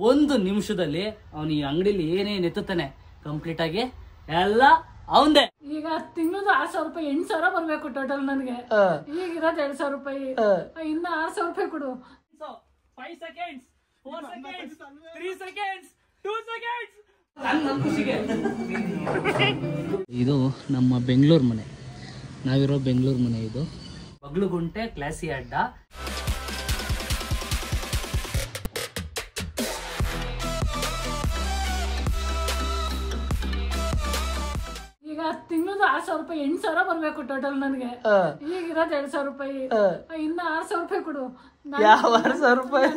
ಒಂದು ನಿಮಿಷದಲ್ಲಿ ಅವನು ಈ ಅಂಗಡಿಲಿ ಏನೇನ್ ಎತ್ತುತ್ತಾನೆ ಕಂಪ್ಲೀಟ್ ಆಗಿ ಎಲ್ಲ ಅವಂದೇ. ಈಗ ತಿಂಗಳು 6,000 ರೂಪಾಯಿ 8,000 ಬರ್ಬೇಕು ಟೋಟಲ್ ನನಗೆ. ಈಗ ಇರೋದು 2,000 ರೂಪಾಯಿ, ಇನ್ನ 6,000 ರೂಪಾಯಿ ಕೊಡು. 5 seconds, 4 seconds, 3 seconds, 2 seconds. ಇದು ನಮ್ಮ ಬೆಂಗಳೂರು ಮನೆ, ನಾವಿರೋ ಬೆಂಗಳೂರು ಮನೆ. ಇದು ಬಗ್ಲುಗುಂಟೆ ಕ್ಲಾಸಿ ಅಡ್ಡ. ಈಗ ತಿಂಗಳು 6,000 ರೂಪಾಯಿ 8,000 ಬರ್ಬೇಕು ಟೋಟಲ್ ನನಗೆ. ಈಗ ಇರೋದು 2,000 ರೂಪಾಯಿ, ಇನ್ನ 6,000 ರೂಪಾಯಿ ಕೊಡು. ಯಾವ 6,000 ರೂಪಾಯಿ?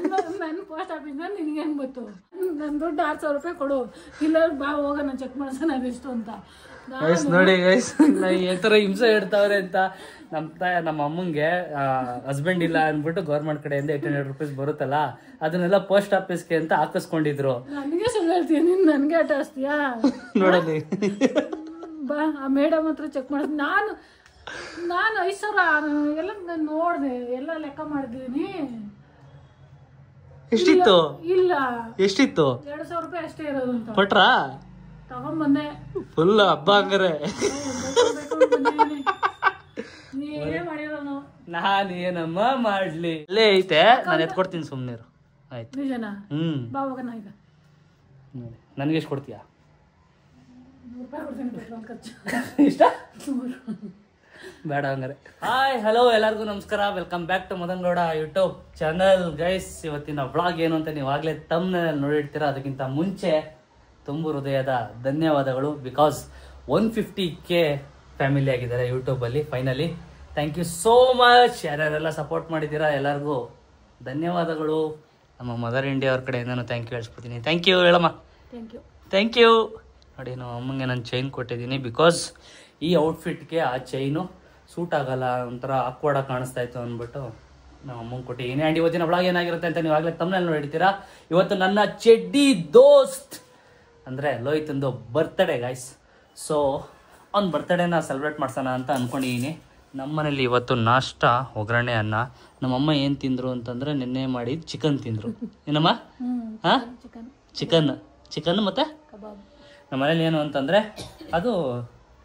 ನನ್ನ ಪೋಸ್ಟ್ ಆಫೀಸ್ ನಿನ್ಗೆ ಹೆಂಗ್ ಗೊತ್ತು? ನನ್ ದುಡ್ಡು 6,000 ರೂಪಾಯಿ ಕೊಡು, ಇಲ್ಲ ಬಾ ಹೋಗೋಣ ಚೆಕ್ ಮಾಡ್ಸೋಣ ಅದೆಷ್ಟು ಅಂತ. ನೋಡಿ ಗೈಸ್, ಎಂತರ ಹಿಂಸೆ ಇಡ್ತಾವ್ರೆ ಅಂತ. ನಮ್ಮ ಅಮ್ಮಂಗೆ ಹಸ್ಬೆಂಡ್ ಇಲ್ಲ ಅನ್ಬಿಟ್ಟು ಗೌರ್ಮೆಂಟ್ ಕಡೆಯಿಂದ 800 ರೂಪೀಸ್ ಬರುತ್ತಲ್ಲ, ಅದನ್ನೆಲ್ಲ ಪೋಸ್ಟ್ ಆಫೀಸ್ಗೆ ಅಂತ ಹಾಕಿಸ್ಕೊಂಡಿದ್ರು. ನನಗೆ ಸುಳ್ಳು ಹೇಳ್ತೀನಿ, ನೀನ್ ನನ್ಗೆ ಆಟ ಆಡ್ತೀಯಾ? ನೋಡಲಿ ಬಾ ಆ ಮೇಡಮ್ ಹತ್ರ ಚೆಕ್ ಮಾಡಿದ್. ನಾನು 5,000 ಎಲ್ಲ ನೋಡ್ದೆ, ಎಲ್ಲ ಲೆಕ್ಕ ಮಾಡಿದೀನಿ. ಎಷ್ಟಿತ್ತು? ಇಲ್ಲ ಎಷ್ಟಿತ್ತು? 2,000 ರೂಪಾಯಿ ಅಷ್ಟೇ ಇರೋದು ಅಂತ ಕೊಟ್ರಾ? ತಗೊಂಡ್ಬಂದೆ. ಫುಲ್ ಹಬ್ಬ ಹಂಗಾರೆ. ನೀನೇ ಮಾಡಿರೋನು. ನಾನೇನಮ್ಮ ಮಾಡ್ಲಿ? ಇಲ್ಲೇ ಐತೆ, ನಾನು ಎತ್ಕೊಡ್ತೀನಿ ಸುಮ್ನಿರು. ಆಯ್ತು ನಿಜನಾ? ಬಾ ಹೋಗೋಣ ಈಗ. ನನ್ಗೆ ಎಷ್ಟು ಕೊಡ್ತೀಯಾ? 100 ರೂಪಾಯಿ ಕೊಡ್ತೀನಿ ಪೆಟ್ರೋಲ್ ಖರ್ಚು. ಇಷ್ಟ? ಬೇಡ ಹಂಗಾರೆ. ಹಾಯ್ ಹಲೋ ಎಲ್ಲರಿಗೂ ನಮಸ್ಕಾರ, welcome back to Madan Gowda YouTube channel. Guys, ಇವತ್ತಿನ ವ್ಲಾಗ್ ಏನು ಅಂತ ನೀವು ಆಗ್ಲೇ ತಮ್ಮನೇಲಿ ನೋಡಿರ್ತೀರಾ. ಅದಕ್ಕಿಂತ ಮುಂಚೆ ತುಂಬ ಹೃದಯದ ಧನ್ಯವಾದಗಳು. ಬಿಕಾಸ್ 150K ಫ್ಯಾಮಿಲಿ ಆಗಿದ್ದಾರೆ ಯೂಟ್ಯೂಬಲ್ಲಿ finally. Thank you so much. ಯಾರ್ಯಾರೆಲ್ಲ ಸಪೋರ್ಟ್ ಮಾಡಿದ್ದೀರಾ ಎಲ್ಲರಿಗೂ ಧನ್ಯವಾದಗಳು. ನಮ್ಮ ಮದರ್ ಇಂಡಿಯಾ ಅವ್ರ ಕಡೆಯಿಂದನೂ ಥ್ಯಾಂಕ್ ಯು ಹೇಳ್ಸ್ಬಿಡ್ತೀನಿ. ಥ್ಯಾಂಕ್ ಯು ಹೇಳಮ್ಮ. Thank you. ನೋಡಿ, ನಮ್ಮ ಅಮ್ಮಂಗೆ ನಾನು ಚೈನ್ ಕೊಟ್ಟಿದ್ದೀನಿ. ಬಿಕಾಸ್ ಈ ಔಟ್ಫಿಟ್ಗೆ ಆ ಚೈನು ಸೂಟ್ ಆಗಲ್ಲ, ಒಂಥರ ಆಕ್ವರ್ಡಾಗಿ ಕಾಣಿಸ್ತಾ ಇತ್ತು ಅಂದ್ಬಿಟ್ಟು ನಮ್ಮ ಅಮ್ಮಂಗೆ ಕೊಟ್ಟಿದ್ದೀನಿ. ಆ್ಯಂಡ್ ಇವತ್ತಿನ ವ್ಲಾಗ್ ಏನಾಗಿರುತ್ತೆ ಅಂತ ನೀವು ಆಗಲೇ ತಮ್ಮನೇಲಿ ನೋಡಿರ್ತೀರಾ. ಇವತ್ತು ನನ್ನ ಚೆಡ್ಡಿ ದೋಸ್ತ್ ಅಂದರೆ ಲೋಹಿತಂದು ಬರ್ತ್ಡೇ ಗೈಸ್. ಸೊ ಅವ್ನ ಬರ್ತ್ಡೇನ ಸೆಲೆಬ್ರೇಟ್ ಮಾಡ್ಸೋಣ ಅಂತ ಅಂದ್ಕೊಂಡಿದ್ದೀನಿ. ನಮ್ಮ ಮನೇಲಿ ಇವತ್ತು ನಾಷ್ಟ ಒಗ್ಗರಣೆ ಅನ್ನ. ನಮ್ಮಮ್ಮ ಏನು ತಿಂದರು ಅಂತಂದರೆ ನಿನ್ನೆ ಮಾಡಿ ಚಿಕನ್ ತಿಂದರು. ಏನಮ್ಮ? ಹಾಂ, ಚಿಕನ್ ಮತ್ತು ನಮ್ಮ ಮನೇಲಿ ಏನು ಅಂತಂದರೆ ಅದು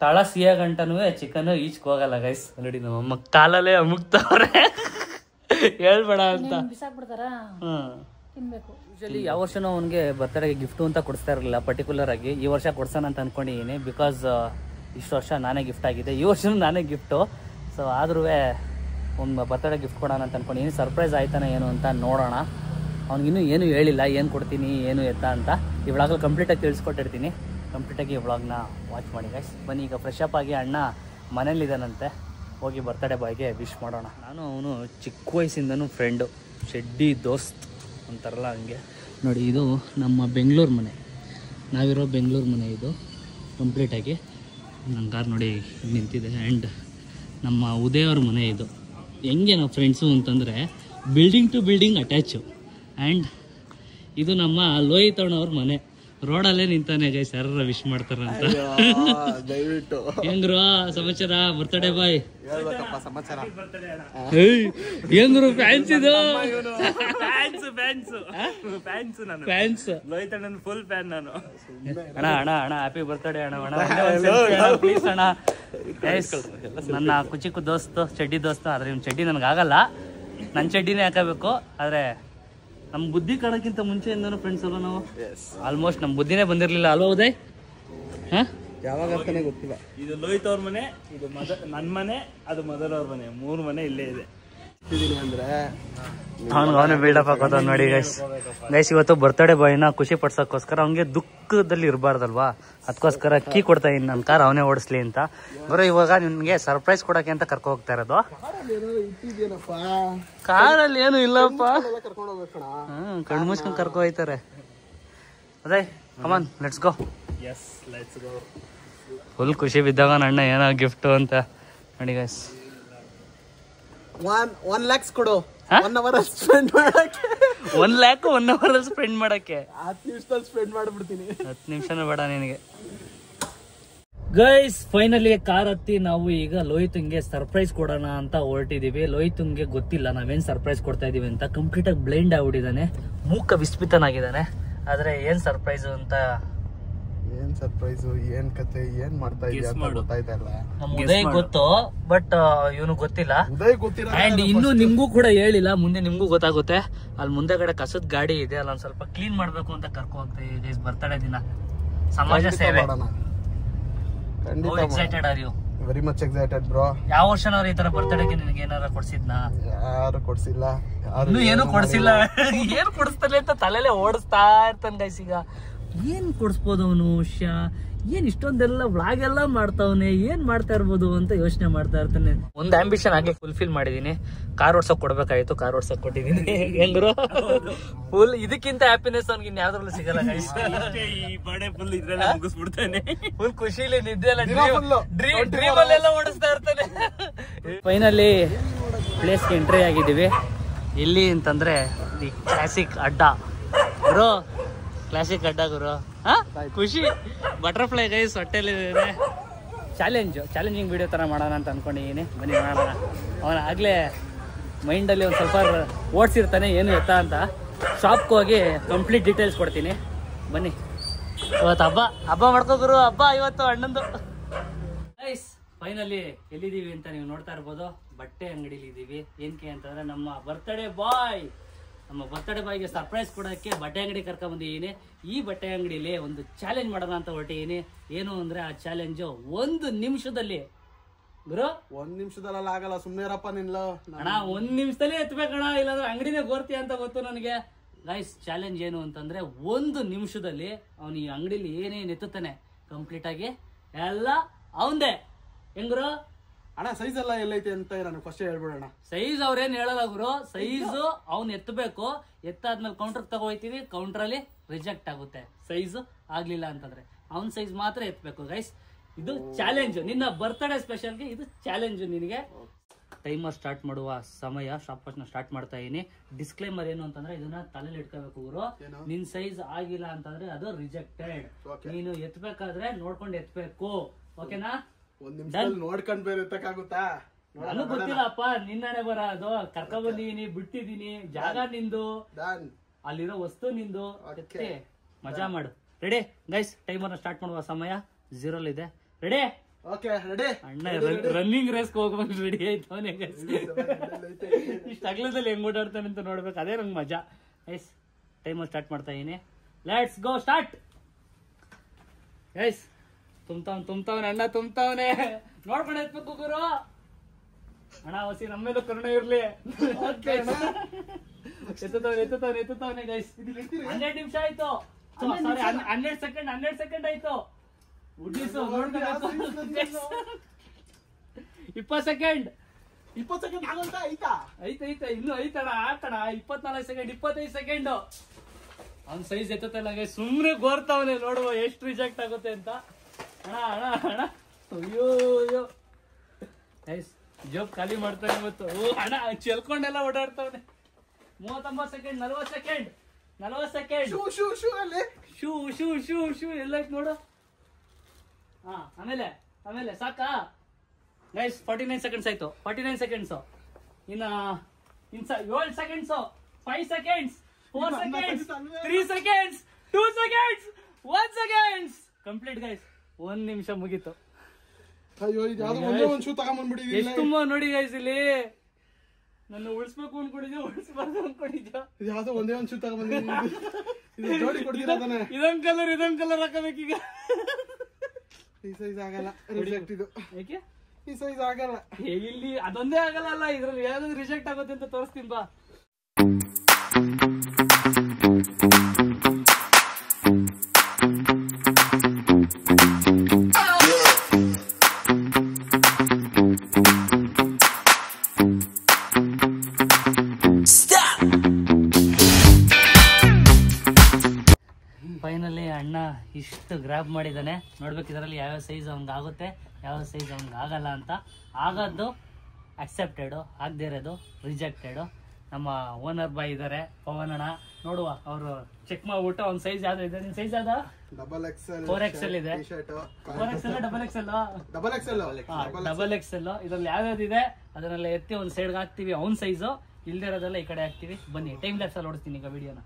ತಳ ಸಿಯ ಗಂಟನೂ ಚಿಕನ್ ಈಚ್ಗೆ ಹೋಗಲ್ಲ ಗೈಸ್. ನೋಡಿ ನಮ್ಮಮ್ಮ ಕಾಲಲ್ಲೇ ಅಮುಕ್ತವ್ರೆ ಹೇಳ್ಬೇಡ ಅಂತ. ಯೂಶಲಿ ಯಾವ ವರ್ಷನೂ ಅವನಿಗೆ ಬರ್ತ್ಡೇಗೆ ಗಿಫ್ಟು ಅಂತ ಕೊಡಿಸ್ತಾ ಇರಲಿಲ್ಲ ಪರ್ಟಿಕ್ಯುಲರ್ ಆಗಿ. ಈ ವರ್ಷ ಕೊಡ್ಸೋಣ ಅಂತ ಅಂದ್ಕೊಂಡಿದ್ದೀನಿ. ಬಿಕಾಸ್ ಇಷ್ಟು ವರ್ಷ ನಾನೇ ಗಿಫ್ಟ್ ಆಗಿದೆ, ಈ ವರ್ಷನೂ ನಾನೇ ಗಿಫ್ಟು. ಸೊ ಆದ್ರೂ ಒಂದು ಬರ್ತ್ಡೇ ಗಿಫ್ಟ್ ಕೊಡೋಣ ಅಂತ ಅಂದ್ಕೊಂಡಿದ್ದೀನಿ. ಸರ್ಪ್ರೈಸ್ ಆಯ್ತಾನೆ ಏನು ಅಂತ ನೋಡೋಣ. ಅವ್ನಿಗಿನ್ನೂ ಏನು ಹೇಳಿಲ್ಲ, ಏನು ಕೊಡ್ತೀನಿ ಏನು ಎತ್ತ ಅಂತ. ಈ ವ್ಲಾಗಲ್ಲಿ ಕಂಪ್ಲೀಟಾಗಿ ತಿಳಿಸ್ಕೊಟ್ಟಿರ್ತೀನಿ. ಕಂಪ್ಲೀಟಾಗಿ ಈ ವ್ಲಾಗ್ನ ವಾಚ್ ಮಾಡಿ ಗೈಸ್. ಬನ್ನಿ, ಈಗ ಫ್ರೆಶ್ ಅಪ್ ಆಗಿ ಅಣ್ಣ ಮನೇಲಿದ್ದಾನಂತೆ, ಹೋಗಿ ಬರ್ತ್ಡೇ ಬಾಯ್ಗೆ ವಿಶ್ ಮಾಡೋಣ. ನಾನು ಅವನು ಚಿಕ್ಕ ವಯಸ್ಸಿಂದನೂ ಫ್ರೆಂಡು, ಚೆಡ್ಡಿ ದೋಸ್ತ್ ಅಂತಾರಲ್ಲ ಹಂಗೆ. ನೋಡಿ, ಇದು ನಮ್ಮ ಬೆಂಗಳೂರು ಮನೆ, ನಾವಿರೋ ಬೆಂಗಳೂರು ಮನೆ. ಇದು ಕಂಪ್ಲೀಟಾಗಿ ನನ್ನ ಕಾರ್ ನೋಡಿ ನಿಂತಿದೆ. ಆ್ಯಂಡ್ ನಮ್ಮ ಉದಯವ್ರ ಮನೆ ಇದು. ಹೆಂಗೆ ನಾವು ಫ್ರೆಂಡ್ಸು ಅಂತಂದರೆ building to building attach. And ಇದು ನಮ್ಮ ಲೋಹಿತಣ್ಣವ್ರ ಮನೆ. ರೋಡಲ್ಲೇ ನಿಂತಾನೆ ಗೈಸ್, ಯಾರ ವಿಶ್ ಮಾಡ್ತಾರಂತ. ದಯವಿಟ್ಟು ಹೆಂಗ್ರು ಸಮಾಚಾರ? ಬರ್ತ್ಡೇ ಬಾಯ್ ಸಮಾಚಾರ ಹೆಂಗ್ರು? ಫ್ಯಾನ್ಸ್ ಇದು ಫ್ಯಾನ್ಸ್ ಲೋಹಿತಣ್ಣನ ಫುಲ್ ಫ್ಯಾನ್ ನಾನು. ಅಣ್ಣ ಅಣ್ಣ ಅಣ್ಣ ಹ್ಯಾಪಿ ಬರ್ತ್ಡೇ ಅಣ್ಣ. ಪ್ಲೀಸ್ ಅಣ್ಣ. ನನ್ನ ಕುಚಿಕ್ಕು ದೋಸ್ತು, ಚಡ್ಡಿ ದೋಸ್ತು. ಆದರೆ ಇವ್ನ ಚಡ್ಡಿ ನನಗಾಗಲ್ಲ, ನನ್ನ ಚಡ್ಡಿನೇ ಹಾಕಬೇಕು. ಆದರೆ ನಮ್ಮ ಬುದ್ಧಿ ಕಾಣೋಕ್ಕಿಂತ ಮುಂಚೆಯಿಂದನೂ ಫ್ರೆಂಡ್ಸ್ ಅಲ್ವ ನಾವು. ಆಲ್ಮೋಸ್ಟ್ ನಮ್ಮ ಬುದ್ಧಿನೇ ಬಂದಿರಲಿಲ್ಲ ಅಲ್ವಾ ಉದಯ್? ಹಾಂ, ಯಾವಾಗ ಅಂತಾನೆ ಗೊತ್ತಿಲ್ಲ. ಇದು ಲೋಹಿತ್ ಅವ್ರ ಮನೆ, ಇದು ನನ್ನ ಮನೆ, ಅದು ಮದರ್ ಅವ್ರ ಮನೆ. 3 ಮನೆ ಇಲ್ಲೇ ಇದೆ. ಅಂದ್ರೆ ಅವನೇ ಬಿಲ್ಡಪ್ ಹಾಕೋತ ನೋಡಿ ಗೈಸ್. ಇವತ್ತು ಬರ್ತ್ಡೇ ಬಾಯ್ನ ಖುಷಿ ಪಡ್ಸೋಕ್ಕೋಸ್ಕರ ಅವ್ನಿಗೆ ದುಃಖದಲ್ಲಿ ಇರಬಾರ್ದಲ್ವಾ, ಅದಕ್ಕೋಸ್ಕರ ಕೀ ಕೊಡ್ತಾ ಇದ್ದೀನಿ ನನ್ನ ಕಾರ್ ಅವನೇ ಓಡಿಸ್ಲಿ ಅಂತ. ಬರೋ ಇವಾಗ ನಿನ್ಗೆ ಸರ್ಪ್ರೈಸ್ ಕೊಡೋಕೆ ಅಂತ ಕರ್ಕೊ ಹೋಗ್ತಾ ಇರೋದು. ಕಾರಲ್ಲಿ ಏನು ಇಲ್ಲಪ್ಪ, ಕಣ್ಣು ಮುಚ್ಕೊಂಡು ಕರ್ಕೊ ಹೋಯ್ತಾರೆ. ಅದೇ ಕಮಾನ್ ಲೆಟ್ಸ್ ಗೋ. ಫುಲ್ ಖುಷಿ ಬಿದ್ದಾಗ ಅಣ್ಣ ಏನೋ ಗಿಫ್ಟು ಅಂತ ನೋಡಿ ಗೈಸ್. 1 lakhs ಕೊಡು, 1 hour ಸ್ಪೆಂಡ್ ಮಾಡಕ್ಕೆ. 1 lakh 1 hour ಸ್ಪೆಂಡ್ ಮಾಡಕ್ಕೆ 10 ನಿಮಿಷದಲ್ಲಿ ಸ್ಪೆಂಡ್ ಮಾಡ್ಬಿಡ್ತೀನಿ. 10 ನಿಮಿಷನೂ ಬೇಡ ನಿನಗೆ. ಗೈಸ್, ಫೈನಲಿ ಕಾರ್ ಹತ್ತಿ ನಾವು ಈಗ ಲೋಹಿತಂಗೆ ಸರ್ಪ್ರೈಸ್ ಕೊಡೋಣ ಅಂತ ಹೊರಟಿದೀವಿ. ಲೋಹಿತಂಗೆ ಗೊತ್ತಿಲ್ಲ ನಾವೇನ್ ಸರ್ಪ್ರೈಸ್ ಕೊಡ್ತಾ ಇದೀವಿ ಅಂತ. ಕಂಪ್ಲೀಟ್ ಆಗಿ ಬ್ಲೈಂಡ್ ಆಗ್ಬಿಟ್ಟಿದ್ದಾನೆ, ಮೂಕ ವಿಸ್ಮಿತನಾಗಿದ್ದಾನೆ. ಆದ್ರೆ ಏನ್ ಸರ್ಪ್ರೈಸು ಅಂತ ಏನ್ ಸರ್ಪ್ರೈಸು, ಏನ್ ಕತೆ, ಏನ್ ಮಾಡ್ತಾ ಇದೀಯ ಅಂತ ಗೊತ್ತಾಯ್ತಾ ಇಲ್ಲ. ನಮ್ ಉದಯ್ ಗೊತ್ತು, ಬಟ್ ಇವನು ಗೊತ್ತಿಲ್ಲ. ಉದಯ್ ಗೊತ್ತಿಲ್ಲ. ಅಂಡ್ ಇನ್ನು ನಿಮ್ಗೂ ಕೂಡ ಹೇಳಿಲ್ಲ, ಮುಂದೆ ನಿಮ್ಗೂ ಗೊತ್ತಾಗುತ್ತೆ. ಅಲ್ಲಿ ಮುಂದೆ ಕಡೆ ಕಸದ ಗಾಡಿ ಇದೆ, ಅಲ್ಲೊಂದ್ ಸ್ವಲ್ಪ ಕ್ಲೀನ್ ಮಾಡ್ಬೇಕು ಅಂತ ಕರ್ಕೊ ಹೋಗ್ತೀವಿ ಬರ್ತಡೇ ದಿನ. ಸಮಾಜ ಸೇವೆ. Excited are you? Very much excited bro. ಯಾವ ವರ್ಷನವ್ರು ಈ ತರ ಬರ್ತಡೇಗೆ ನಿನಗೆ ಏನಾರ ಕೊಡ್ಸಿದ್ನಾ? ಯಾರು ಕೊಡ್ಸಿಲ್ಲ, ಇನ್ನು ಏನು ಕೊಡ್ಸಿಲ್ಲ. ಏನ್ ಕೊಡಿಸ್ತಾನೆ ಅಂತ ತಲೆಲೆ ಓಡಿಸ್ತಾ ಇರ್ತಾನೆ ಗೈಸ್. ಈಗ ಏನ್ ಕೊಡಿಸ್ಬೋದು ಅವನು? ಏನ್ ಇಷ್ಟೊಂದೆಲ್ಲ ವ್ಲಾಗ್ ಎಲ್ಲ ಮಾಡ್ತಾವನೆ, ಏನ್ ಮಾಡ್ತಾ ಇರ್ಬೋದು ಅಂತ ಯೋಚನೆ ಮಾಡ್ತಾ ಇರ್ತಾನೆ. ಒಂದ್ ಆಂಬಿಷನ್ ಆಗಿ ಫುಲ್ಫಿಲ್ ಮಾಡಿದೀನಿ. ಕಾರ್ ಓಡ್ಸಕ್ ಕೊಡ್ಬೇಕಾಯ್ತು, ಕಾರ್ ಓಡ್ಸಕ್ ಕೊಟ್ಟಿದೀನಿ. ಹೆಂಗ್ರು ಫುಲ್ ಇದಕ್ಕಿಂತ ಹ್ಯಾಪಿನೆಸ್ ಅವ್ನಿಗೆ ಇನ್ಯಾವ್ದ್ರಲ್ಲೂ ಸಿಗಲ್ಲ ಗೈಸ್. ಫುಲ್ ಖುಷಿಲಿ ನಿದ್ದೆ ಎಲ್ಲ ಡ್ರೀಮ್ ಅಲ್ಲೆಲ್ಲ ಓಡಿಸ್ತಾ ಇರ್ತಾನೆ. ಫೈನಲಿ ಪ್ಲೇಸ್ಗೆ ಎಂಟ್ರಿ ಆಗಿದ್ದೀವಿ. ಎಲ್ಲಿ ಅಂತಂದ್ರೆ ದಿ ಕ್ಲಾಸಿಕ್ ಅಡ್ಡ ಬ್ರೋ. ಕ್ಲಾಸಿಕ್ ಅಡ್ಡ ಗುರು. ಖುಷಿ ಬಟರ್ಫ್ಲೈ ಗೈಸ್ ಹೊಟ್ಟೆಲಿ ಚಾಲೆಂಜಿಂಗ್ ವಿಡಿಯೋ ತರ ಮಾಡೋಣ ಅಂತ ಅನ್ಕೊಂಡಿದ್ದೀನಿ. ಬನ್ನಿ ಮಾಡೋಣ. ಅವನ ಆಗ್ಲೇ ಮೈಂಡಲ್ಲಿ ಒಂದು ಸ್ವಲ್ಪ ಓಡಿಸಿರ್ತಾನೆ ಏನು ಎತ್ತ ಅಂತ. ಶಾಪ್ಗೆ ಹೋಗಿ ಕಂಪ್ಲೀಟ್ ಡೀಟೇಲ್ಸ್ ಕೊಡ್ತೀನಿ. ಬನ್ನಿ. ಇವತ್ತು ಹಬ್ಬ ಮಾಡ್ಕೋಗುರು. ಹಬ್ಬ ಇವತ್ತು ಅಣ್ಣಂದು. ಗೈಸ್ ಫೈನಲಿ ಎಲ್ಲಿದ್ದೀವಿ ಅಂತ ನೀವು ನೋಡ್ತಾ ಇರ್ಬೋದು. ಬಟ್ಟೆ ಅಂಗಡಿಲಿ ಇದ್ದೀವಿ. ಏನಕ್ಕೆ ಅಂತಂದ್ರೆ ನಮ್ಮ ಬರ್ತ್ಡೇ ಬಾಯ್ಗೆ ಸರ್ಪ್ರೈಸ್ ಕೊಡೋಕ್ಕೆ ಬಟ್ಟೆ ಅಂಗಡಿ ಕರ್ಕೊಂಡ್ ಬಂದಿದ್ದೀನಿ. ಈ ಬಟ್ಟೆ ಅಂಗಡಿಲಿ ಒಂದು ಚಾಲೆಂಜ್ ಮಾಡೋಣ ಅಂತ ಹೊರಟಿದ್ದೀನಿ. ಏನು ಅಂದ್ರೆ ಆ ಚಾಲೆಂಜು 1 ನಿಮಿಷದಲ್ಲಿ ಗುರು. 1 ನಿಮಿಷದಲ್ಲಿ ಆಗಲ್ಲ, ಸುಮ್ಮನೆ ಇರಪ್ಪ ನಿಲ್ಲ ಅಣ್ಣ. 1 ನಿಮಿಷದಲ್ಲಿ ಎತ್ಬೇಕಣ್ಣ, ಇಲ್ಲಾಂದ್ರೆ ಅಂಗಡಿನೇ ಗೋರ್ತಿ ಅಂತ ಗೊತ್ತು ನನಗೆ. ಗೈಸ್ ಚಾಲೆಂಜ್ ಏನು ಅಂತಂದ್ರೆ 1 ನಿಮಿಷದಲ್ಲಿ ಅವನು ಈ ಅಂಗಡಿಲಿ ಏನೇನು ಎತ್ತುತ್ತಾನೆ ಕಂಪ್ಲೀಟ್ ಆಗಿ ಎಲ್ಲ ಅವಂದೇ. ಹೆಂಗ್ರು ಅಣ್ಣ ಸೈಜ್ ಎಲ್ಲ ಎಲ್ಲೈತೆ ಅಂತ ನಾನು ಫಸ್ಟ್ ಹೇಳ್ಬಿಡೋಣ. ಸೈಜ್ ಅವ್ರೇನ್ ಹೇಳಲ್ಲ ಗುರು. ಸೈಜು ಅವ್ನ್ ಎತ್ತಬೇಕು. ಎತ್ತಾದ್ಮೇಲೆ ಕೌಂಟರ್ ತಗೋಯ್ತೀವಿ. ಕೌಂಟರ್ ರಿಜೆಕ್ಟ್ ಆಗುತ್ತೆ ಸೈಜ್ ಆಗ್ಲಿಲ್ಲ ಅಂತಂದ್ರೆ. ಅವ್ನ್ ಸೈಜ್ ಮಾತ್ರ ಎತ್ತಬೇಕು ಗೈಸ್. ಇದು ಚಾಲೆಂಜ್. ನಿನ್ನ ಬರ್ತ್ಡೇ ಸ್ಪೆಷಲ್ಗೆ ಇದು ಚಾಲೆಂಜ್ ನಿನಗೆ. ಟೈಮರ್ ಸ್ಟಾರ್ಟ್ ಮಾಡುವ ಸಮಯ. ಶಾಪ್ ಸ್ಟಾರ್ಟ್ ಮಾಡ್ತಾ ಇದೀನಿ. ಡಿಸ್ಕ್ಲೈಮರ್ ಏನು ಅಂತಂದ್ರೆ ಇದನ್ನ ತಲೆಯಲ್ಲಿ ಇಟ್ಕೋಬೇಕು ಗುರು. ನಿನ್ ಸೈಜ್ ಆಗಿಲ್ಲ ಅಂತಂದ್ರೆ ಅದು ರಿಜೆಕ್ಟೆಡ್. ನೀನು ಎತ್ಬೇಕಾದ್ರೆ ನೋಡ್ಕೊಂಡು ಎತ್ಬೇಕು. ಓಕೆನಾ? 1 ನಿಮಿಷದಲ್ಲಿ ನೋಡ್ಕೊಂಡ್ ಬೇರೆ ಎತ್ತಕ್ಕಾಗುತ್ತಾ? ನನಗೂ ಗೊತ್ತಿಲ್ಲಪ್ಪ. ನಿನ್ನನೆ ಬರೋದು. ಕರ್ಕೊಂಡ್ ಬಂದಿದೀನಿ, ಬಿಟ್ಟಿದೀನಿ. ಜಾಗ ನಿಂದು, ಅಲ್ಲಿರೋ ವಸ್ತು ನಿಂದು. ಮಜಾ ಮಾಡು. Ready guys? ಟೈಮರ್ ಸ್ಟಾರ್ಟ್ ಮಾಡುವ ಸಮಯ 0 ಇದೆ. ರೆಡಿ? ಅಣ್ಣ ರನ್ನಿಂಗ್ ರೇಸ್ ಹೋಗ್ಬೇಕು. ರೆಡಿ ಆಯ್ತು ಅವನೇ ಗೈಸ್. ಇಷ್ಟ ಅಗ್ಲದಲ್ಲಿ ಹೆಂಗ್ ಓಡಾಡ್ತಾನೆ ಅಂತ ನೋಡ್ಬೇಕು. ಅದೇ ನಂಗೆ ಮಜಾ ಗೈಸ್. ಟೈಮರ್ ಸ್ಟಾರ್ಟ್ ಮಾಡ್ತಾ ಇದೀನಿ. Let's go start guys. ತುಂಬ್ತಾವನೆ ಅಣ್ಣ, ತುಂಬ್ತಾವನೆ. ನೋಡ್ಕೊಂಡು ಎತ್ಬೇಕು ಗುರು. ಅಣ್ಣ ಹೊಸಿ ನಮ್ಮೇಲೂ ಕರುಣೆ ಇರ್ಲಿ. ಎತ್ತುತ್ತವನೆ ಗೈಸ್. 12 ನಿಮಿಷ ಆಯ್ತು. ಸಾರಿ 12 ಸೆಕೆಂಡ್ ಆಯ್ತು. ಉಡ್ಡಿಸು ನೋಡ್ಬೇಕು. 20 ಸೆಕೆಂಡ್. 20 ಸೆಕೆಂಡ್ ಆಗಂತ ಐತಾ? ಐತೆ ಇನ್ನು ಐತಣ. ಆಕಣ 24 ಸೆಕೆಂಡ್, 25 ಸೆಕೆಂಡ್. ಅವ್ನ ಸೈಜ್ ಎತ್ತಲ್ಲ ಗೈಸ್. ಸುಮ್ನೆ ಗೋರ್ತಾವನೆ. ನೋಡುವ ಎಷ್ಟು ರಿಜೆಕ್ಟ್ ಆಗುತ್ತೆ ಅಂತ. ಅಣ್ಣ ಅಯ್ಯೋ ಗೈಸ್ ಜೋಬ್ ಖಾಲಿ ಮಾಡ್ತಾನೆ ಇವತ್ತು. ಅಣ್ಣ ಚೆಲ್ಕೊಂಡೆಲ್ಲ ಓಡಾಡ್ತಾವನೆ. 39 ಸೆಕೆಂಡ್, 40 ಸೆಕೆಂಡ್. ಶೂ ಎಲ್ಲೈತ್ ನೋಡು. ಆಮೇಲೆ ಸಾಕಾ ಗೈಸ್? 49 ಸೆಕೆಂಡ್ಸ್ ಆಯ್ತು. 49 ಸೆಕೆಂಡ್ಸ್. ಇನ್ನ 7 seconds, 5 seconds, 4 seconds, 3 seconds, 2 seconds, 1 seconds. Complete guys. 1 ನಿಮಿಷ ಮುಗೀತು. ಅಯ್ಯೋ ಇದು ಯಾವ್ದೋ ಒಂದೇ ಒಂದು ಶೂ ತಗೊಂಡ್ಬಂದ್ಬಿಟ್ಟಿದ್ದೀನಿ. ಎಷ್ಟು ತುಂಬಾ ನೋಡಿ ಗೈಸ್ ಇಲ್ಲಿ. ನನ್ನ ಉಳಿಸ್ಬೇಕು ಅನ್ಕೊಂಡಿದ್ಯೋ ಉಳಿಸ್ಬಾರ್ದು ಅನ್ಕೊಂಡಿದ್ಯೋ. ಇದು ಯಾವ್ದೋ ಒಂದೇ ಒಂದು ಶೂ ತಗೊಂಡ್ಬಂದಿದ್ದೀನಿ. ಇದು ಜೋಡಿ ಕೊಡ್ತೀರಾ ತಾನೆ? ಇದೊಂದ್ ಕಲರ್ ಹಾಕಬೇಕೀಗ. ಈ ಸೈಜ್ ಆಗಲ್ಲ, ರಿಜೆಕ್ಟ್ ಇದು. ಯಾಕೆ ಈ ಸೈಜ್ ಆಗಲ್ಲ? ಇಲ್ಲಿ ಅದೊಂದೇ ಆಗಲ್ಲ. ಇದ್ರಲ್ಲಿ ಯಾವ್ದಾದ್ರು ರಿಜೆಕ್ಟ್ ಆಗುತ್ತೆ ಅಂತ ತೋರಿಸ್ತೀನಿ ಬಾ. ಫೈನಲಿ ಅಣ್ಣ ಇಷ್ಟು ಗ್ರಾಬ್ ಮಾಡಿದ್ದಾನೆ. ನೋಡ್ಬೇಕು ಇದರಲ್ಲಿ ಯಾವ್ಯಾವ ಸೈಜ್ ಅವ್ನಿಗೆ ಆಗುತ್ತೆ, ಯಾವ ಸೈಜ್ ಅವ್ನಿಗೆ ಆಗಲ್ಲ ಅಂತ. ಆಗದ್ದು ಅಕ್ಸೆಪ್ಟೆಡು, ಆಗದೆ ಇರೋದು ರಿಜೆಕ್ಟೆಡು. ನಮ್ಮ ಓನರ್ ಬಾಯ್ ಇದ್ದಾರೆ, ಪವನ್ ಅಣ್ಣ. ನೋಡುವ ಅವರು ಚೆಕ್ ಮಾಡ್ಬಿಟ್ಟು ಅವ್ನ ಸೈಜ್ ಯಾವ್ದು ಇದೆ. ನಿನ್ ಸೈಜ್ ಯಾವ್ದು? 4XL ಇದೆ. 4XL, double XL. ಇದ್ರಲ್ಲಿ ಯಾವ್ಯಾವ್ದು ಇದೆ ಅದನ್ನೆಲ್ಲ ಎತ್ತಿ ಒಂದ್ ಸೈಡ್ಗೆ ಹಾಕ್ತಿವಿ. ಅವ್ನ ಸೈಜು ಇಲ್ದೇ ಇರೋದೆಲ್ಲ ಈ ಕಡೆ ಹಾಕ್ತಿವಿ. ಬನ್ನಿ ಟೈಮ್ ಲ್ಯಾಪ್ಸ್ ಅಲ್ಲಿ ಓಡಿಸ್ತೀನಿ ಈಗ ವಿಡಿಯೋನ.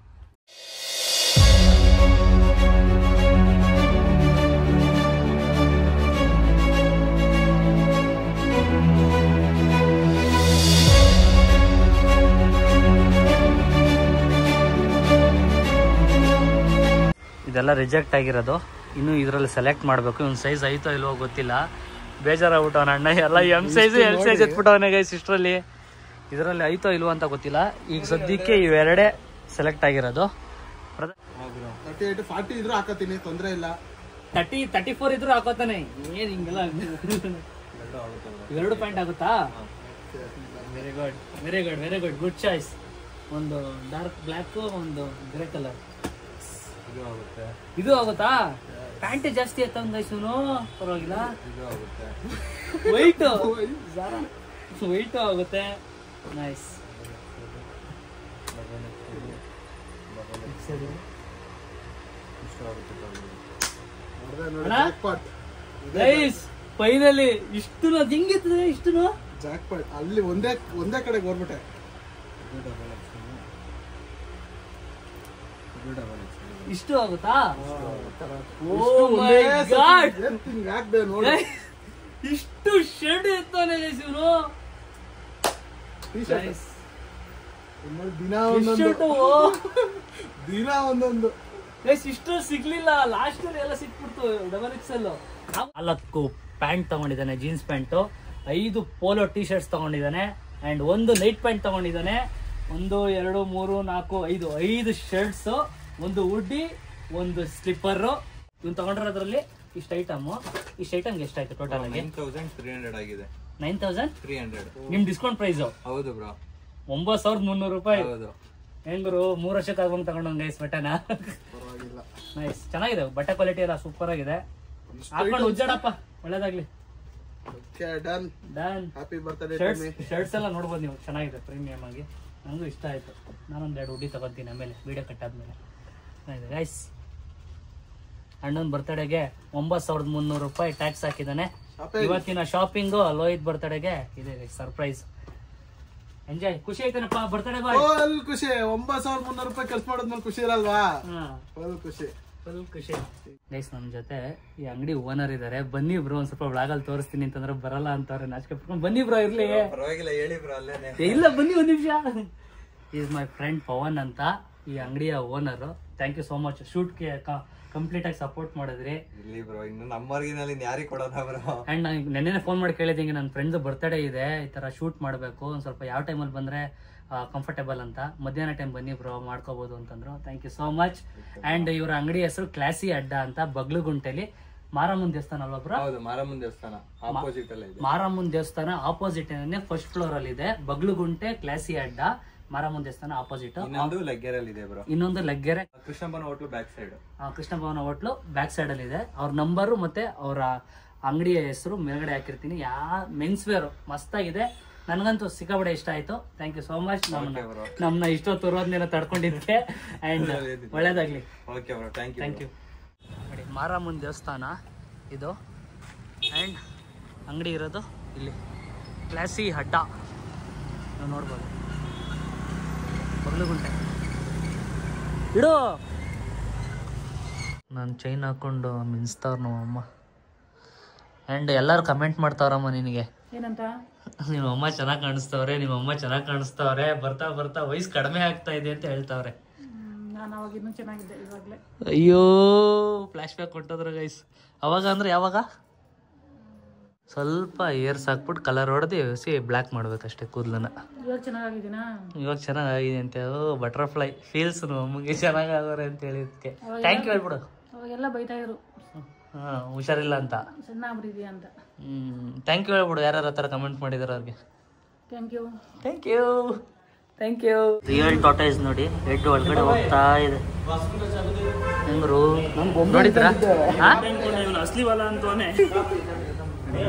ಇದೆಲ್ಲ ರಿಜೆಕ್ಟ್ ಆಗಿರೋದು. ಇನ್ನು ಇದರಲ್ಲಿ ಸೆಲೆಕ್ಟ್ ಮಾಡಬೇಕು. ಇವ್ನ ಸೈಜ್ ಐತೋ ಇಲ್ವೋ ಗೊತ್ತಿಲ್ಲ. ಬೇಜಾರಾಗ್ಬಿಟ್ಟು ಅವನ ಅಣ್ಣ ಎಲ್ಲ ಎಮ್ ಸೈಜ್ ಎತ್ಬಿಟ್ಟವನೇ ಗೈಸ್. ಇಷ್ಟರಲ್ಲಿ ಇದರಲ್ಲಿ ಐತೋ ಇಲ್ವೋ ಅಂತ ಗೊತ್ತಿಲ್ಲ. ಈಗ ಸದ್ಯಕ್ಕೆ ಇವೆರಡೇ ಸೆಲೆಕ್ಟ್ ಆಗಿರೋದು. 38 40 ಇದ್ರೂ ಹಾಕತ್ತೀನಿ, ತೊಂದರೆ ಇಲ್ಲ. 30 34 ಇದ್ರೂ ಹಾಕೋತಾನೆ. ಏನ್ ಹಿಂಗೆಲ್ಲ 2 ಪಾಯಿಂಟ್ ಆಗುತ್ತಾ? Very good very good very good good choice. ಒಂದು ಡಾರ್ಕ್ ಬ್ಲ್ಯಾಕ್, ಒಂದು ಗ್ರೇ ಕಲರ್. ಇದು ಆಗುತ್ತಾ? ಪ್ಯಾಂಟ್ ಜಾಸ್ತಿ ಆಯ್ತಂದ ಇವನು, ಪರವಾಗಿಲ್ಲ. ವೈಟ್ ವೈಟ್ ಆಗುತ್ತೆ. ನೈಸ್. ಫೈನಲಿ ಇಷ್ಟು ಹೆಂಗಿರ್ತದೆ? ಇಷ್ಟು ಜಾಕ್ ಪಾಟ್ ಅಲ್ಲಿ ಒಂದೇ ಕಡೆ ಹೋಗ್ಬಿಟ್ಟೆ. ಇಷ್ಟು ಆಗುತ್ತಾ? ಇಷ್ಟು ಶರ್ಟ್ ಎತ್ತಾನೆ ಇವನು. ದಿನ ಒಂದೊಂದು ಇಷ್ಟು ಸಿಗ್ಲಿಲ್ಲ. ಲಾಸ್ಟ್ ಎಲ್ಲ ಸಿಕ್ಬಿಡ್ತು ಡಬಲ್ ಎಕ್ಸೆಲ್. 4 ಪ್ಯಾಂಟ್ ತಗೊಂಡಿದ್ದಾನೆ, jeans pant. 5 polo T shirts ತಗೊಂಡಿದ್ದಾನೆ. ಅಂಡ್ 1 ನೈಟ್ ಪ್ಯಾಂಟ್ ತಗೊಂಡಿದ್ದಾನೆ. 1 2 3 4 5 ಶರ್ಟ್ಸ್, 1 ಹುಡ್ಡಿ, 1 ಸ್ಲಿಪ್ಪರ್. ಇವ್ನು ತಗೊಂಡಿರೋದ್ರಲ್ಲಿ ಇಷ್ಟು ಐಟಮ್ಗೆ ಎಷ್ಟಾಯ್ತು ಟೋಟಲ್ ಆಗಿ? 9300 ಆಗಿದೆ. 9300 ನಿಮ್ ಡಿಸ್ಕೌಂಟ್ ಪ್ರೈಸ್? ಹೌದು ಬ್ರೋ, 9300 ರೂಪಾಯಿ. ಹೌದು. ಹೆಂಗ್ರು 3 ವರ್ಷಕ್ಕೆ ಆಗುವಂಗ್ ತಗೊಂಡಂಗ ಗೈಸ್ ಬಟ್ಟೆನ. ನೈಸ್, ಚೆನ್ನಾಗಿದೆ ಬಟ್ಟೆ ಕ್ವಾಲಿಟಿ ಎಲ್ಲ ಸೂಪರ್ ಆಗಿದೆ. ಹಾಕೊಂಡು ಉಜ್ಜಾಡಪ್ಪ, ಒಳ್ಳೇದಾಗ್ಲಿ. Done done. Happy birthday. Shirts ಎಲ್ಲ ನೋಡ್ಬೋದು ನೀವು, ಚೆನ್ನಾಗಿದೆ ಪ್ರೀಮಿಯಮ್ ಆಗಿ. ನನಗೂ ಇಷ್ಟ ಆಯ್ತು. ನಾನೊಂದು 2 ಹುಡಿ ತಗೋತೀನಿ ಆಮೇಲೆ ವಿಡಿಯೋ ಕಟ್ ಆದ್ಮೇಲೆ. ಗೈಸ್, ಅಣ್ಣನ ಬರ್ತ್ಡೇಗೆ 9300 ರೂಪಾಯಿ ಟ್ಯಾಕ್ಸ್ ಹಾಕಿದ್ದಾನೆ. ಇವತ್ತಿನ ಶಾಪಿಂಗು ಲೋಹಿತ್ ಬರ್ತ್ಡೇಗೆ ಇದೆ ಸರ್ಪ್ರೈಸ್. ಎಂಜಾಯ್. ಖುಷಿ ಆಯ್ತಾನಪ್ಪ ಬರ್ತ್ಡೇ ಬಾಯ್? ಫುಲ್ ಖುಷಿ. 9300 ರೂಪಾಯಿ ಖರ್ಚು ಮಾಡೋದ್ಮೇಲೆ ಖುಷಿ ಇರಲ್ವಾ? ಫುಲ್ ಖುಷಿ, ಫುಲ್ ಖುಷಿ. ಗೈಸ್, ನಮ್ ಜೊತೆ ಈ ಅಂಗಡಿ ಓನರ್ ಇದಾರೆ. ಬನ್ನಿ ಬ್ರೋ, ಒಂದ್ ಸ್ವಲ್ಪ ವ್ಲಾಗಲ್ಲಿ ತೋರಿಸ್ತೀನಿ ಅಂತಂದ್ರೆ ಬರಲ್ಲ ಅಂತವ್ರೆ, ನಾಚಿಕೆ ಪಡ್ಕೊಂಡು. ಬನ್ನಿ ಬ್ರೋ, ಇರ್ಲಿ. ಪರವಾಗಿಲ್ಲ, ಹೇಳಿ ಬ್ರೋ. ಅಲ್ಲೇನೆ ಇಲ್ಲ, ಬನ್ನಿ ಒಂದ್ ನಿಮಿಷ. ಈಸ್ ಮೈ ಫ್ರೆಂಡ್ ಪವನ್ ಅಂತ, ಈ ಅಂಗಡಿಯ owner. Thank you so much. ಶೂಟ್ಗೆ ಕಂಪ್ಲೀಟ್ ಆಗಿ ಸಪೋರ್ಟ್ ಮಾಡಿದ್ರಿ. ಇಲ್ಲಿ ಬ್ರೋ, ಇನ್ನು ನಮ್ಮರ್ಗಿನಲ್ಲಿ ಯಾರಿಗೆ ಕೊಡೋಣ ಬ್ರೋ. ಅಂಡ್ ನೆನ್ನೆ ಫೋನ್ ಮಾಡಿ ಕೇಳಿದ್ದೀನಿ, ನನ್ನ ಫ್ರೆಂಡ್ ಬರ್ತ್ಡೇ ಇದೆ, ಈ ತರ ಶೂಟ್ ಮಾಡಬೇಕು, ಒಂದ್ ಸ್ವಲ್ಪ ಯಾವ ಟೈಮಲ್ಲಿ ಬಂದ್ರೆ ಕಂಫರ್ಟೇಬಲ್ ಅಂತ. ಮಧ್ಯಾಹ್ನ ಟೈಮ್ ಬನ್ನಿ ಬ್ರೋ, ಮಾಡ್ಕೋಬಹುದು ಅಂತಂದ್ರು. Thank you so much. And ಇವರ ಅಂಗಡಿ ಹೆಸರು ಕ್ಲಾಸಿ ಅಡ್ಡ ಅಂತ, ಬಗ್ಲುಗುಂಟೆಲಿ. ಮಾರಮ್ಮನ ದೇವಸ್ಥಾನ ಅಲ್ವಾ ಬ್ರೋ? ಹೌದು, ಮಾರಮ್ಮನ ದೇವಸ್ಥಾನ ಆಪೋಸಿಟ್ ಅಲ್ಲಿ ಇದೆ. ಮಾರಮ್ಮನ ದೇವಸ್ಥಾನ ಆಪೋಸಿಟ್ ಫಸ್ಟ್ ಫ್ಲೋರ್ ಅಲ್ಲಿ ಇದೆ. ಬಗ್ಲುಗುಂಟೆ ಕ್ಲಾಸಿ ಅಡ್ಡ, ಮಾರಮ್ಮನ ದೇವಸ್ಥಾನ ಆಪೋಸಿಟ್. ಇನ್ನೊಂದು ಲಗ್ಗೆರೆಯಲ್ಲಿ ಇದೆ ಬ್ರೋ. ಇನ್ನೊಂದು ಲಗ್ಗೆರೆ ಕೃಷ್ಣ ಭವನ ಹೋಟ್ಲು ಬ್ಯಾಕ್ ಸೈಡ್. ಕೃಷ್ಣ ಭವನ ಹೋಟ್ಲು ಬ್ಯಾಕ್ ಸೈಡ್ ಅಲ್ಲಿ ಇದೆ. ಅವ್ರ ನಂಬರು ಮತ್ತೆ ಅವರ ಅಂಗಡಿಯ ಹೆಸರು ಮೇಲ್ಗಡೆ ಹಾಕಿರ್ತೀನಿ. ಮೆನ್ಸ್ ವೇರ್ ಮಸ್ತಾಗಿದೆ, ನನಗಂತೂ ಸಿಕ್ಕಾಬಡೆ ಇಷ್ಟ ಆಯ್ತು. ಥ್ಯಾಂಕ್ ಯು ಸೋ ಮಚ್ ನಮ್ಮನ್ನ ಇಷ್ಟೊತ್ತು ತರೋದ್ನೆಲ್ಲ ತಡ್ಕೊಂಡಿದ್ಕೆ. ಅಂಡ್ ಒಳ್ಳೇದಾಗ್ಲಿ. Thank you. ನೋಡಿ, ಮಾರಮ್ಮನ ದೇವಸ್ಥಾನ ಇದು. ಅಂಡ್ ಅಂಗಡಿ ಇರೋದು ಇಲ್ಲಿ ಕ್ಲಾಸಿ ಅಡ್ಡ, ನೀವು ನೋಡ್ಬೋದು. ಬಗ್ಲುಗುಂಟೆ ಇಡು. ನಾನು ಚೈನ್ ಹಾಕೊಂಡು ಮಿನ್ಸ್ತಾವ್ರ ನಮ್ಮಮ್ಮ. ಆ್ಯಂಡ್ ಎಲ್ಲರೂ ಕಮೆಂಟ್ ಮಾಡ್ತಾವ್ರಮ್ಮ ನಿನಗೆ, ಏನಂತ? ನಿಮ್ಮಮ್ಮ ಚೆನ್ನಾಗಿ ಕಾಣಿಸ್ತವ್ರೆ, ನಿಮ್ಮಮ್ಮ ಚೆನ್ನಾಗಿ ಕಾಣಿಸ್ತವ್ರೆ, ಬರ್ತಾ ಬರ್ತಾ ವಯಸ್ಸು ಕಡಿಮೆ ಆಗ್ತಾ ಇದೆ ಅಂತ ಹೇಳ್ತಾವ್ರೆ. ನಾನು ಅವಾಗ ಇನ್ನೂ ಚೆನ್ನಾಗಿದ್ದೆ, ಇವಾಗಲೇ. ಅಯ್ಯೋ, ಫ್ಲಾಶ್ ಬ್ಯಾಕ್ ಕೊಟ್ಟದ್ರು ಗೈಸ್. ಅವಾಗ ಅಂದ್ರೆ ಯಾವಾಗ? ಸ್ವಲ್ಪ ಏರ್ಸ್ ಹಾಕ್ಬಿಟ್ಟು ಕಲರ್ ಹೊಡೆದು ಬ್ಲ್ಯಾಕ್ ಮಾಡ್ಬೇಕಷ್ಟೇ ಕೂದಲನ್ನ. ಇವಾಗ ಚೆನ್ನಾಗಿದ್ದೀನಾ? ಇವಾಗ ಚೆನ್ನಾಗಿದೆ ಅಂತ. ಬಟರ್ಫ್ಲೈ ಫೀಲ್ಸ್ ನಮಗೆ ಚೆನ್ನಾಗವ್ರೆ ಅಂತ ಹೇಳಿದ್ಕೆ ಥ್ಯಾಂಕ್ ಯು ಹೇಳ್ಬಿಡು. ಅವಾಗೆಲ್ಲ ಬೈತಾ ಇರು, ಹುಷಾರಿಲ್ಲ ಅಂತ, ಸಣ್ಣ ಆಗ್ಬಿಟ್ಟಿದ್ಯಾ ಅಂತ. ಥ್ಯಾಂಕ್ ಯು ಹೇಳ್ಬಿಡು. ಯಾರ್ಯಾರ ಹತ್ರ ಕಮೆಂಟ್ ಮಾಡಿದಾರೆ ಅವ್ರಿಗೆ thank you. Thank you thank you. Real tortoise ನೋಡಿ, ಹೆಡ್ ಒಳಗಡೆ ಹೋಗ್ತಾ ಇದೆ. ಹೆಂಗ್ರು ನೋಡಿದ್ರಾ? ಅಸ್ಲಿ ವಾಲ ಅಂತಾನೆ,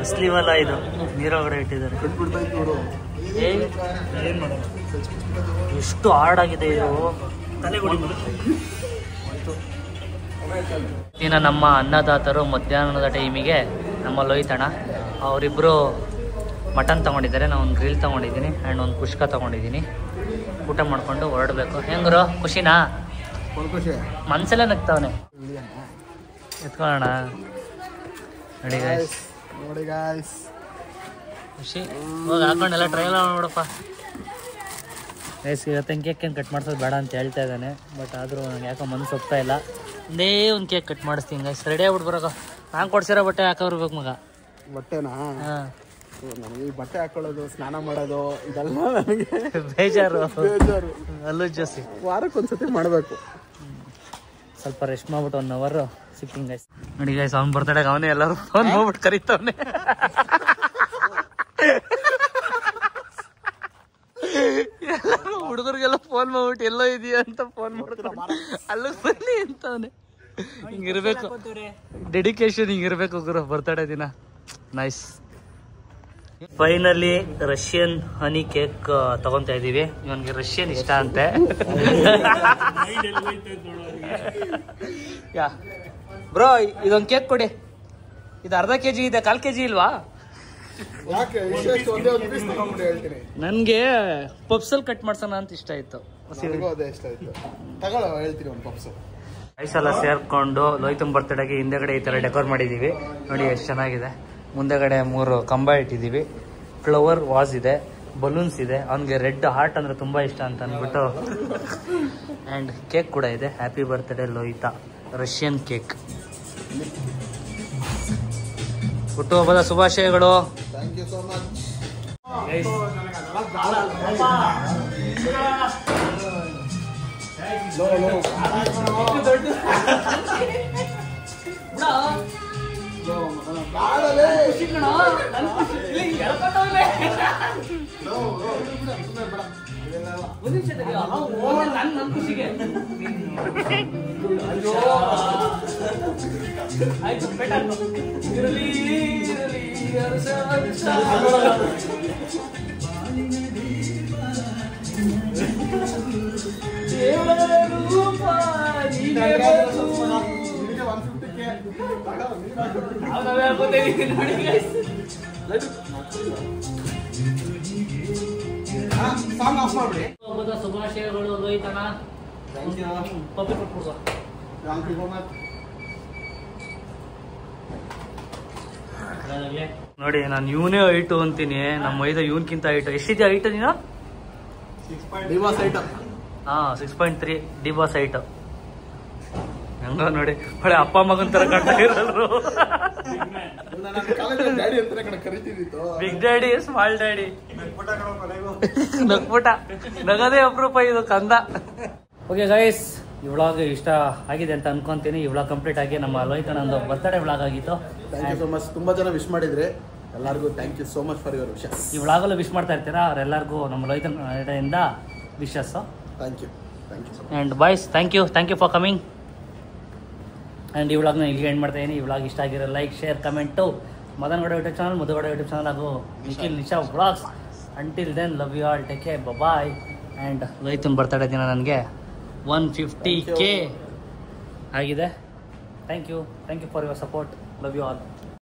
ಅಸ್ಲಿ ವಾಲ ಇದು. ನೀರೊಳಗಡೆ ಇಟ್ಟಿದ್ದಾರೆ. ಎಷ್ಟು ಹಾರ್ಡಾಗಿದೆ ಇದು. ಇನ್ನು ನಮ್ಮ ಅನ್ನದಾತರು ಮಧ್ಯಾಹ್ನದ ಟೈಮಿಗೆ ನಮ್ಮ ಲೋಹಿತಣ್ಣ ಅವರಿಬ್ಬರು ಮಟನ್ ತೊಗೊಂಡಿದ್ದಾರೆ. ನಾನು ಒಂದು ಗ್ರಿಲ್ ತೊಗೊಂಡಿದ್ದೀನಿ ಆ್ಯಂಡ್ ಒಂದು ಕುಷ್ಕ ತೊಗೊಂಡಿದ್ದೀನಿ. ಊಟ ಮಾಡಿಕೊಂಡು ಹೊರಡಬೇಕು. ಹೆಂಗ್ರು, ಖುಷಿನಾ? ಮನ್ಸಲ್ಲೇ ನಗ್ತಾವನೆ. ಎತ್ಕೊಳ್ಳೋಣ. ನೋಡಿ ಗಾಯ್ಸ್, ನೋಡಿ ಗಾಯ್ಸ್, ಖುಷಿ. ಹೋಗಿ ಹಾಕೊಂಡೆಲ್ಲ ಟ್ರೈಲ್ ನೋಡಪ್ಪ ಗೈಸ್. ಇವತ್ತು ಕೇಕ್ ಕಟ್ ಮಾಡ್ಸೋದು ಬೇಡ ಅಂತ ಹೇಳ್ತಾ ಇದ್ದಾನೆ, ಬಟ್ ಆದರೂ ನನಗೆ ಯಾಕೋ ಮನಸ್ಸು ಹೋಗ್ತಾ ಇಲ್ಲ. ಒಂದೇ ಒಂದು ಕೇಕ್ ಕಟ್ ಮಾಡಿಸ್ತೀನಿ ಗೈಸ್. ರೆಡಿ ಆಗ್ಬಿಟ್ಟು ಬರೋಕ. ನಾನು ಕೊಡ್ಸಿರೋ ಬಟ್ಟೆ ಹಾಕೋರ್ಬೇಕು ಮಗ. ಬಟ್ಟೆನಾ? ಹಾಂ, ನನಗೆ ಈ ಬಟ್ಟೆ ಹಾಕೊಳ್ಳೋದು, ಸ್ನಾನ ಮಾಡೋದು ಇದೆಲ್ಲ ನನಗೆ ಬೇಜಾರು. ಬೇಜಾರು. ಅಲ್ಲೂ ಜೋಸಿ ವಾರಕ್ಕೊಂದ್ಸತಿ ಮಾಡಬೇಕು. ಸ್ವಲ್ಪ ರೆಸ್ಟ್ ಮಾಡ್ಬಿಟ್ಟು 1 ಅವರ್ ಸಿಕ್ಕಿಂಗ್ ಗೈಸ್. ನೋಡಿ ಗೈಸ್, ಅವ್ನು ಬರ್ತಡೆಗೆ ಅವನೇ ಎಲ್ಲರೂ ಫೋನ್ ಮಾಡ್ಬಿಟ್ಟು ಕರೀತವನೆ. ಎಲ್ಲರೂ ಹುಡುಗರಿಗೆಲ್ಲ ಫೋನ್ ಮಾಡ್ಬಿಟ್ಟು ಎಲ್ಲೋ ಇದೆಯಾ ಅಂತ ಫೋನ್ ಮಾಡ್ತಾರೆ. ಅಲ್ಲಿಗೆ ಬನ್ನಿ ಅಂತವನೆ. ಹಿಂಗಿರ್ಬೇಕು ಡೆಡಿಕೇಶನ್, ಹಿಂಗಿರ್ಬೇಕು ಗುರು ಬರ್ತಡೇ ದಿನ. Nice. Finally Russian honey cake ತಗೊಂತಾ ಇದೀವಿ. ಇವನ್ಗೆ ರಷ್ಯನ್ ಇಷ್ಟ ಅಂತೆ. ಯಾ ಬ್ರೋ, ಇದೊಂದು ಕೇಕ್ ಕೊಡಿ. ಇದು ಅರ್ಧ kg ಇದೆ, 1/4 kg ಇಲ್ವಾ? ಯಾಕೆ ಇಷ್ಟು ಒಂದೇ ಒಂದು ಪೀಸ್ ತಗೊಂಡ್ಬಿಟ್ಟು ಹೇಳ್ತೀನಿ. ನನಗೆ ಪಪ್ಸಲ್ಲಿ ಕಟ್ ಮಾಡ್ಸೋಣ ಅಂತ ಇಷ್ಟ ಆಯ್ತು. ನನಗೂ ಅದೇ ಇಷ್ಟ ಆಯ್ತು. ತಗೊಳ್ಳೋ, ಹೇಳ್ತೀನಿ ಒಂದು ಪಪ್ಸು. ಐಸೆಲ್ಲ ಸೇರ್ಕೊಂಡು ಲೋಹಿತಮ್ ಬರ್ತಡೆಗೆ ಹಿಂದೆಗಡೆ ಈ ಥರ ಡೆಕೋರ್ ಮಾಡಿದ್ದೀವಿ. ನೋಡಿ ಎಷ್ಟು ಚೆನ್ನಾಗಿದೆ. ಮುಂದೆಗಡೆ 3 ಕಂಬ ಇಟ್ಟಿದ್ದೀವಿ. ಫ್ಲವರ್ ವಾಸ್ ಇದೆ, ಬಲೂನ್ಸ್ ಇದೆ. ಅವನಿಗೆ ರೆಡ್ ಹಾರ್ಟ್ ಅಂದರೆ ತುಂಬ ಇಷ್ಟ ಅಂತ ಅಂದ್ಬಿಟ್ಟು. ಆ್ಯಂಡ್ ಕೇಕ್ ಕೂಡ ಇದೆ. Happy birthday Lohitha, Russian cake. ಹುಟ್ಟುಹಬ್ಬದ ಶುಭಾಶಯಗಳು. Thank you so much. ಶುಭಾಶಯಗಳು ಲೋಹಿತನ. ಪಪ್ಪಿ ಕೊಟ್ಬಿಡ್ಕೊ. ನೋಡಿ, ನಾನು ಇವನೇ ಹೈಟು ಅಂತೀನಿ. ನಮ್ಮ ಮೈದ ಇವನ್ಕಿಂತ ಹೈಟು. ಎಷ್ಟಿದೆ ಹೈಟು ನೀನು? 6.3 ಡಿ ಬಾಸ್ ಹೈಟು. ಹಂಗ ನೋಡಿ, ಒಳ್ಳೆ ಅಪ್ಪ ಮಗನ್ ತರ ಕಾಣ್ತಾ ಇರೋರು. ಬಿಗ್ ಡ್ಯಾಡಿ, ಸ್ಮಾಲ್ ಡ್ಯಾಡಿ, ನಗ್ಪುಟ. ನಗದೇ ಅಪರೂಪ ಇದು ಕಂದ. ಓಕೆ ಗೈಸ್, ಈ ವ್ಲಾಗ್ ಇಷ್ಟ ಆಗಿದೆ ಅಂತ ಅನ್ಕೊಂತೀನಿ. ಈ ವ್ಲಾಗ್ ಕಂಪ್ಲೀಟ್ ಆಗಿ ನಮ್ಮ ಲೋಹಿತನೊಂದು ಬರ್ತ್ಡೇ ವ್ಲಾಗ್ ಆಗಿತ್ತು. Thank you so much. ತುಂಬಾ ಜನ ವಿಶ್ ಮಾಡಿದ್ರೆ ಎಲ್ಲರಿಗೂ thank you so much for your wishes. ಈ ವ್ಲಾಗಲ್ಲೂ ವಿಶ್ ಮಾಡ್ತಾ ಇರ್ತೀರಾ, ಅವರೆಲ್ಲರಿಗೂ ನಮ್ಮ ಲೋಹಿತನ ಕಡೆಯಿಂದ wishes. Thank you so much. And boys, thank you for coming. And ಈ ವ್ಲಾಗ್ನ ಇಲ್ಲಿಗೆ ಎಂಡ್ ಮಾಡ್ತಾ ಇದ್ದೀನಿ. ಈ ವ್ಲಾಗ್ ಇಷ್ಟ ಆಗಿರೋ like, share, comment. Madan Gowda YouTube channel, Madhu Gowda YouTube channel ಹಾಗೂ Nikhil Nisha vlogs. Until then, love you all, take care, bye. And ಲೋಹಿತನ ಬರ್ತಡೇ ದಿನ ನನಗೆ 150K ಆಗಿದೆ. Thank you for your support. Love you all.